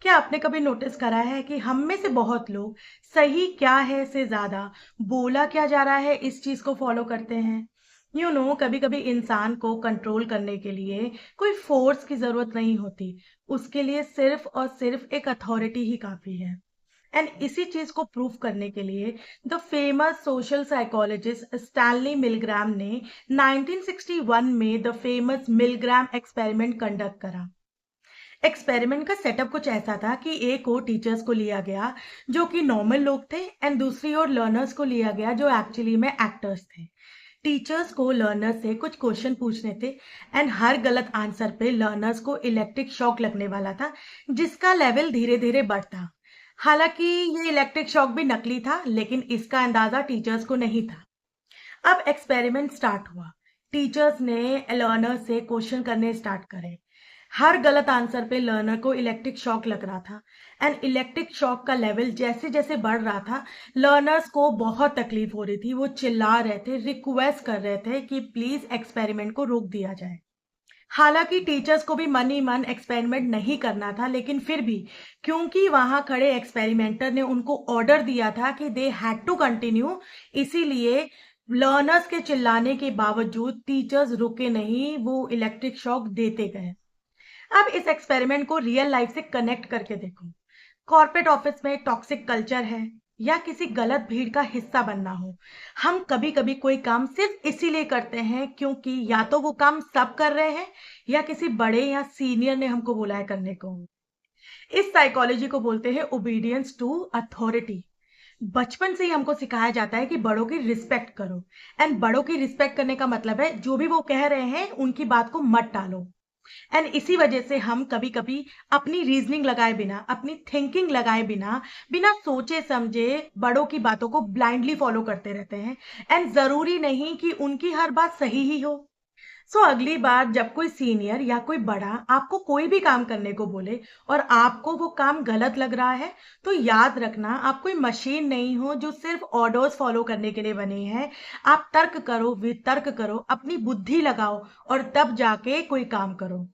क्या आपने कभी नोटिस करा है कि हम में से बहुत लोग सही क्या है से ज्यादा बोला क्या जा रहा है इस चीज को फॉलो करते हैं? कभी कभी इंसान को कंट्रोल करने के लिए कोई फोर्स की जरूरत नहीं होती। उसके लिए सिर्फ और सिर्फ एक अथॉरिटी ही काफी है। एंड इसी चीज को प्रूव करने के लिए the famous social psychologist Stanley Milgram ने 1961 में the famous Milgram experiment conduct करा। एक्सपेरिमेंट का सेटअप कुछ ऐसा था कि एक और टीचर्स को लिया गया जो कि नॉर्मल लोग थे, एंड दूसरी ओर लर्नर्स को लिया गया जो एक्चुअली में एक्टर्स थे। टीचर्स को लर्नर्स से कुछ क्वेश्चन पूछने थे, एंड हर गलत आंसर पे लर्नर्स को इलेक्ट्रिक शॉक लगने वाला था, जिसका लेवल धीरे धीरे बढ़ता। हालांकि ये इलेक्ट्रिक शॉक भी नकली था, लेकिन इसका अंदाजा टीचर्स को नहीं था। अब एक्सपेरिमेंट स्टार्ट हुआ। टीचर्स ने लर्नर से क्वेश्चन करने स्टार्ट करे। हर गलत आंसर पे लर्नर को इलेक्ट्रिक शॉक लग रहा था, एंड इलेक्ट्रिक शॉक का लेवल जैसे जैसे बढ़ रहा था, लर्नर्स को बहुत तकलीफ हो रही थी। वो चिल्ला रहे थे, रिक्वेस्ट कर रहे थे कि प्लीज एक्सपेरिमेंट को रोक दिया जाए। हालांकि टीचर्स को भी मन ही मन एक्सपेरिमेंट नहीं करना था, लेकिन फिर भी क्योंकि वहां खड़े एक्सपेरिमेंटर ने उनको ऑर्डर दिया था कि दे हैड टू कंटिन्यू, इसीलिए लर्नर्स के चिल्लाने के बावजूद टीचर्स रुके नहीं, वो इलेक्ट्रिक शॉक देते गए। अब इस एक्सपेरिमेंट को रियल लाइफ से कनेक्ट करके देखो। कॉर्पोरेट ऑफिस में टॉक्सिक कल्चर है, या किसी गलत भीड़ का हिस्सा बनना हो। हम कभी कभी कोई काम सिर्फ इसीलिए करते हैं क्योंकि या तो वो काम सब कर रहे हैं, या किसी बड़े या सीनियर ने हमको बोला है करने को। इस साइकोलॉजी को बोलते हैं ओबीडियंस टू अथॉरिटी। बचपन से ही हमको सिखाया जाता है कि बड़ों की रिस्पेक्ट करो, एंड बड़ों की रिस्पेक्ट करने का मतलब है जो भी वो कह रहे हैं उनकी बात को मत टालो। एंड इसी वजह से हम कभी कभी अपनी रीजनिंग लगाए बिना, अपनी थिंकिंग लगाए बिना, बिना सोचे समझे बड़ों की बातों को ब्लाइंडली फॉलो करते रहते हैं। एंड जरूरी नहीं कि उनकी हर बात सही ही हो। सो अगली बार जब कोई सीनियर या कोई बड़ा आपको कोई भी काम करने को बोले और आपको वो काम गलत लग रहा है, तो याद रखना आप कोई मशीन नहीं हो जो सिर्फ ऑर्डर्स फॉलो करने के लिए बने हैं। आप तर्क करो, वितर्क करो, अपनी बुद्धि लगाओ, और तब जाके कोई काम करो।